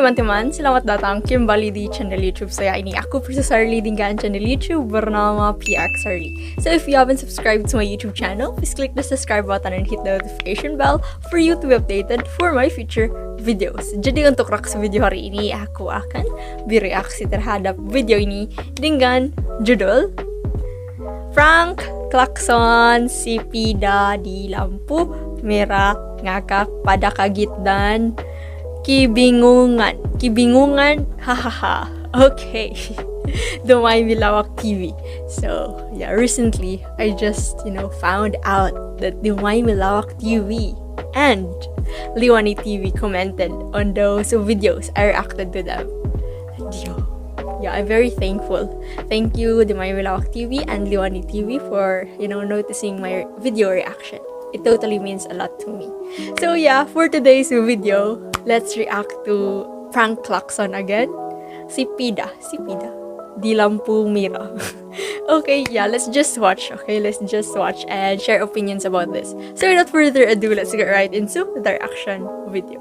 teman-teman, selamat datang kembali di channel YouTube saya. Ini aku Pxharlie dengan channel YouTube bernama Pxharlie. So if you haven't subscribed to my YouTube channel, please click the subscribe button and hit the notification bell for you to be updated for my future videos. Jadi untuk reaksi video hari ini, aku akan bereaksi terhadap video ini dengan judul Prank Klakson Sepeda di lampu merah, ngakak pada kaget dan kibingungan, hahaha. Okay. Dumay Milawak TV. So yeah, recently I just found out that Dumay Milawak TV and Liwani TV commented on those videos. I reacted to them. And yeah, I'm very thankful. Thank you Dumay Milawak TV and Liwani TV for noticing my video reaction. It totally means a lot to me. So yeah, for today's video, let's react to Prank Klakson again. Sepeda di lampu merah. Okay, yeah, let's just watch. Okay, let's just watch and share opinions about this. So without further ado, let's get right into the reaction video.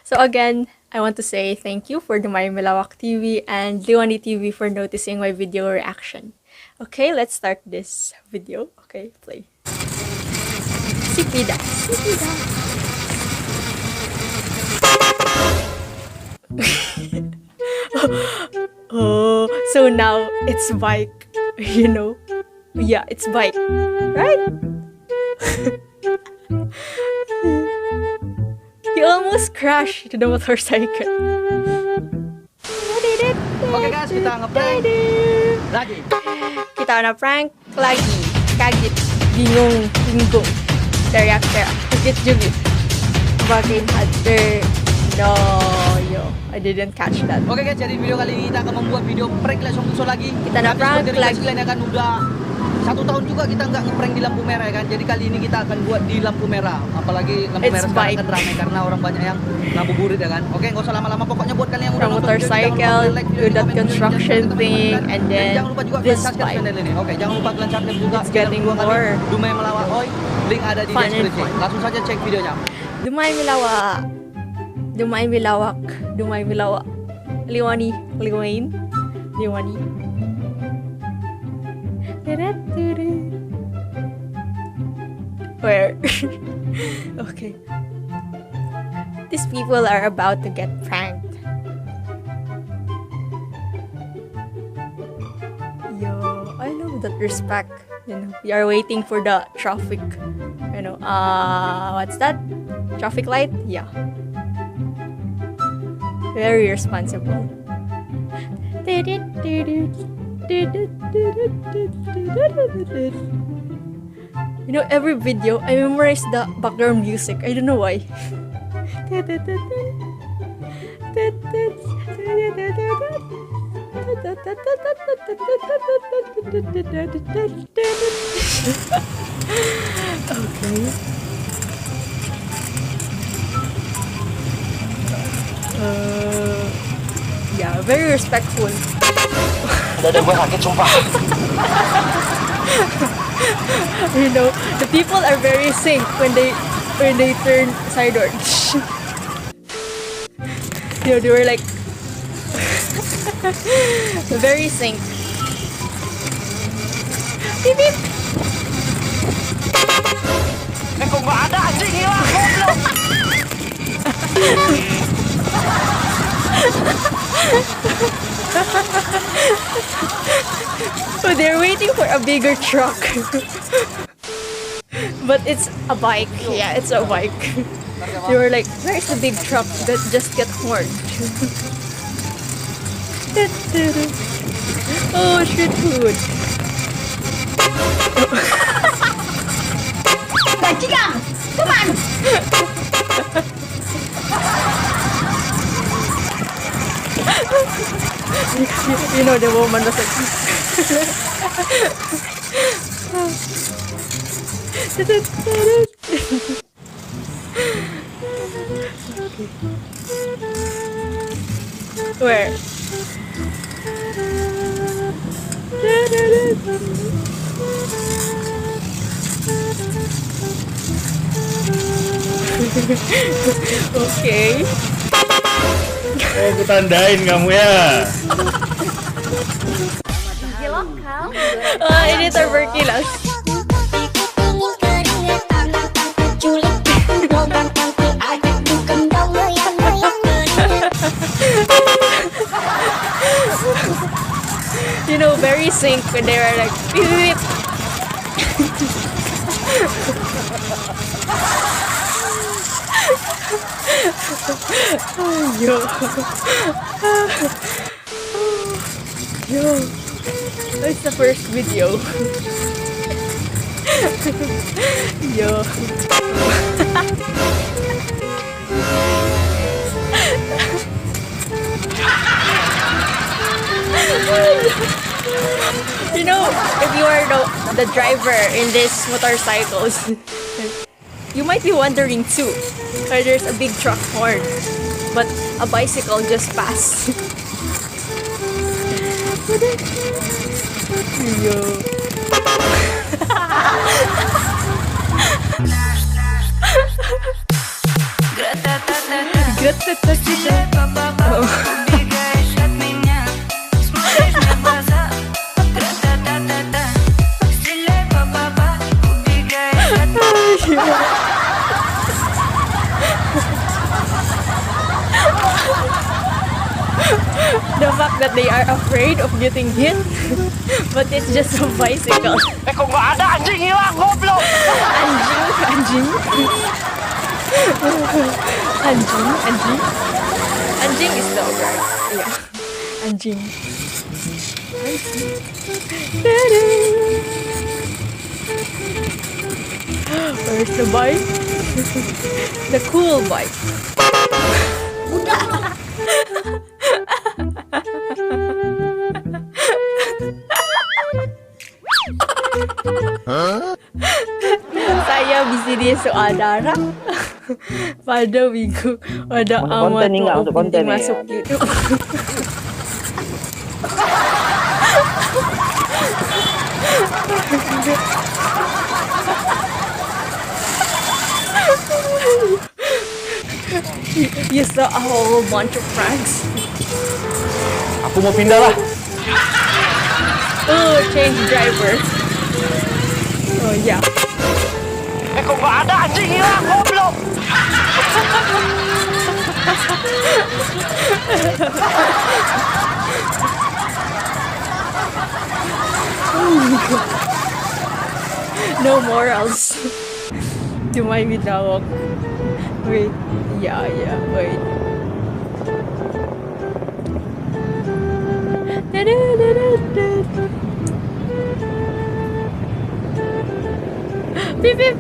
So again, I want to say thank you for the Dumay Milawak TV and Liwani TV for noticing my video reaction. Okay, let's start this video. Okay, play. Sepeda. Oh, so now it's bike. Yeah, it's bike, right? He almost crashed to the motorcycle. Oke guys, kita nge-prank lagi. Kita nge-prank lagi. Kaget, bingung. Teriak, jugit. Bagian other. No, I didn't catch that. Oke guys, jadi video kali ini kita akan membuat video prank Klakson Fuso lagi. Kita nge-prank lagi. Kalian akan udah 1 tahun juga kita nggak nge-prank di lampu merah kan. Jadi kali ini kita akan buat di lampu merah. Apalagi lampu merah sekarang kan ramai karena orang banyak yang ngabuburit ya kan. Oke, nggak usah lama-lama, pokoknya buat kalian yang udah nonton motorcycle, do that construction thing, and then jangan lupa juga this subscribe channel ini. Oke, jangan lupa kalian subscribe juga. It's getting more Dumay Milawak Oi, link ada di deskripsi. Langsung saja cek videonya. Dumay Milawak. Liwani. Where? Okay. These people are about to get pranked. Yo, I love that respect. We are waiting for the traffic. What's that? Traffic light? Yeah. Very responsible. Every video I memorize the background music. I don't know why. Okay. Yeah, very respectful. Dada gue sakit sumpah. The people are very sync when they turn sideways. They were like very sync. Beep beep. Kok nggak ada anjing hilang goblok. So they're waiting for a bigger truck. But it's a bike. Yeah, it's a bike. They were like, where's the big truck that just got horned? Oh, street food. Bajingan, come on. The woman was like Where? Oke. Oh, aku tandain kamu ya. Oh, ini terberkilas. You know, very sync when they were like beep, beep. Yo. Yo. It's the first video. Yo. You know, if you are the driver in these motorcycles, you might be wondering too, why there's a big truck horn, but a bicycle just passed. Yo. The fact that they are afraid of getting hit, but it's just a bicycle. Kok nggak ada anjing hilang, goblok. Anjing. Anjing is the right. Yeah. Anjing. Where's the bike? The cool bike. Saya bisa dia saudara. Pada minggu ada amat penting masuk YouTube. You saw a whole bunch of pranks. Aku mau pindah lah. Oh, change driver. Oh yeah. Kok nggak ada anjing hilang, goblok. No morals. Do my vidawak. Wait. Yeah, wait. Beep beep.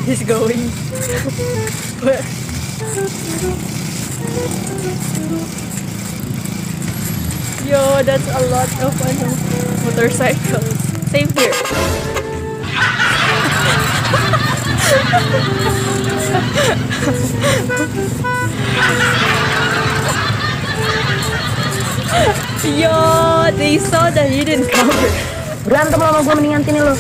He's going. Where? Yo, that's a lot of motorcycles. Same here. Yo, they saw the hidden cover. Berantem sama gue mendingan sini lo.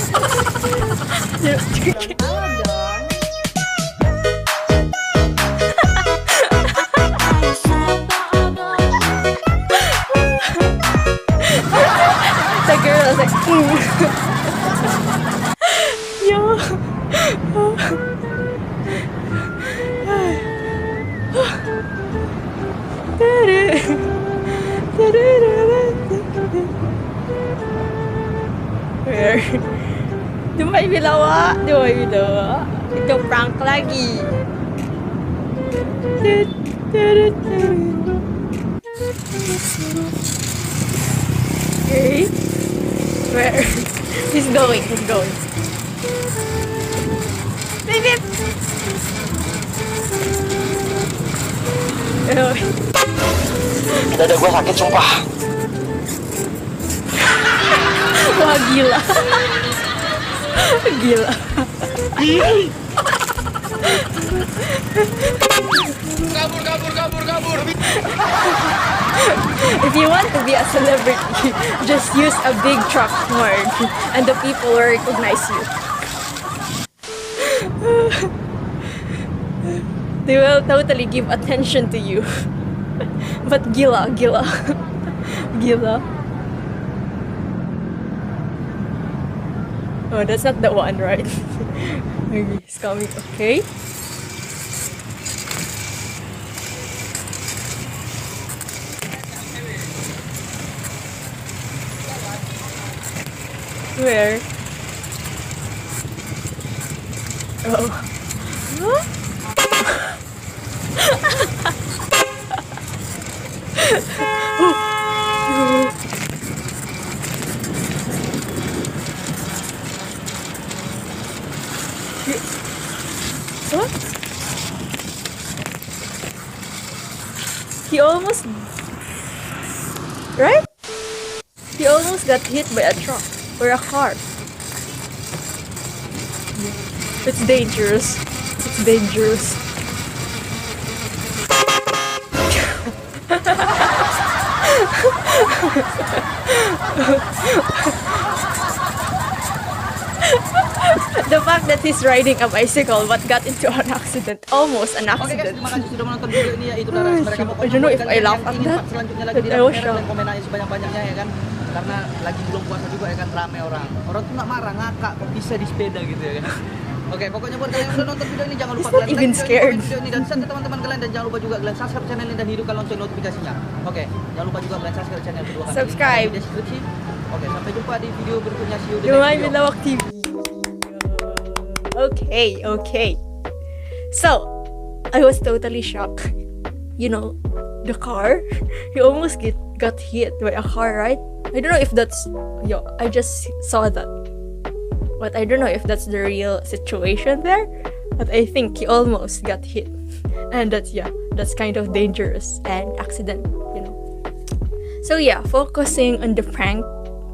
The girl was like, yo. Where? Di may bilawa. Itu prank lagi. Okay. Where? He's going. Beep beep. Dada gue sakit sumpah. Wah gila. Gila. Kabur. If you want to be a celebrity, just use a big truck horn and the people will recognize you. They will totally give attention to you. But gila. Oh, that's not the one, right? Maybe it's coming. Okay. Where? Oh. Huh? What? He almost... Right? He almost got hit by a truck or a car. It's dangerous. It's dangerous. The fact that he's riding a bicycle but got into an accident, almost an Oke guys, accident. terima kasih sudah menonton video ini ya. Itulah reaksi mereka. I don't know if I laugh at Ingin that, part selanjutnya lagi but di I was Mereka shocked. dan komen aja sebanyak-banyaknya ya kan. Karena lagi bulan puasa juga ya kan, rame orang. Orang tuh nggak marah, ngakak kok bisa di sepeda gitu ya kan. Oke, pokoknya buat kalian yang udah nonton video ini jangan lupa He's not kalian even like scared. video ini dan share ke teman-teman kalian, dan jangan lupa juga kalian subscribe channel ini dan hidupkan lonceng notifikasinya. Oke, jangan lupa juga kalian subscribe channel kedua kami. Subscribe. Di deskripsi. Oke, sampai jumpa di video berikutnya. See you di Dumay next video. Milawak TV. Okay. So, I was totally shocked. You know, the car, he almost got hit by a car, right? I don't know if that's... I just saw that. But I don't know if that's the real situation there. But I think he almost got hit. And that's kind of dangerous and accident, you know. So yeah, focusing on the prank.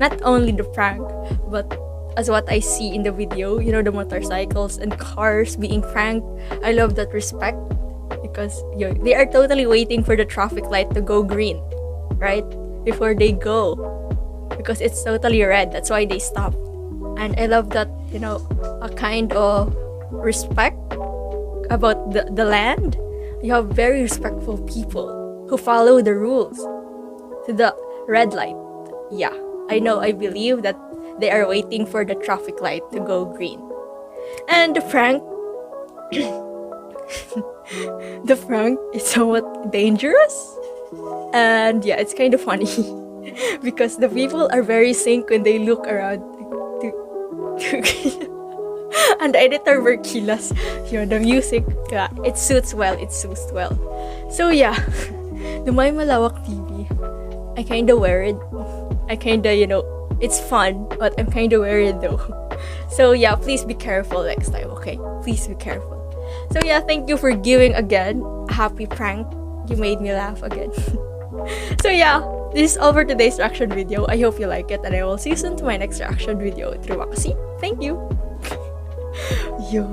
Not only the prank, but as what I see in the video, you know, the motorcycles and cars being pranked. I love that respect because they are totally waiting for the traffic light to go green, right? Before they go. Because it's totally red, that's why they stop. And I love that, you know, a kind of respect about the land. You have very respectful people who follow the rules to the red light. Yeah, I know, I believe that they are waiting for the traffic light to go green. And the prank is somewhat dangerous. And yeah, it's kind of funny because the people are very sync when they look around to and the editor Berkilas, you know, the music, yeah, it suits well. So yeah, the My Malawak TV, I kinda worried. I kinda, you know, it's fun, but I'm kinda worried though. So yeah, please be careful next time, okay? Please be careful. So yeah, thank you for giving again a happy prank. You made me laugh again. So yeah, this is all for today's reaction video. I hope you like it, and I will see you soon to my next reaction video. Reaksi. Thank you. Yo.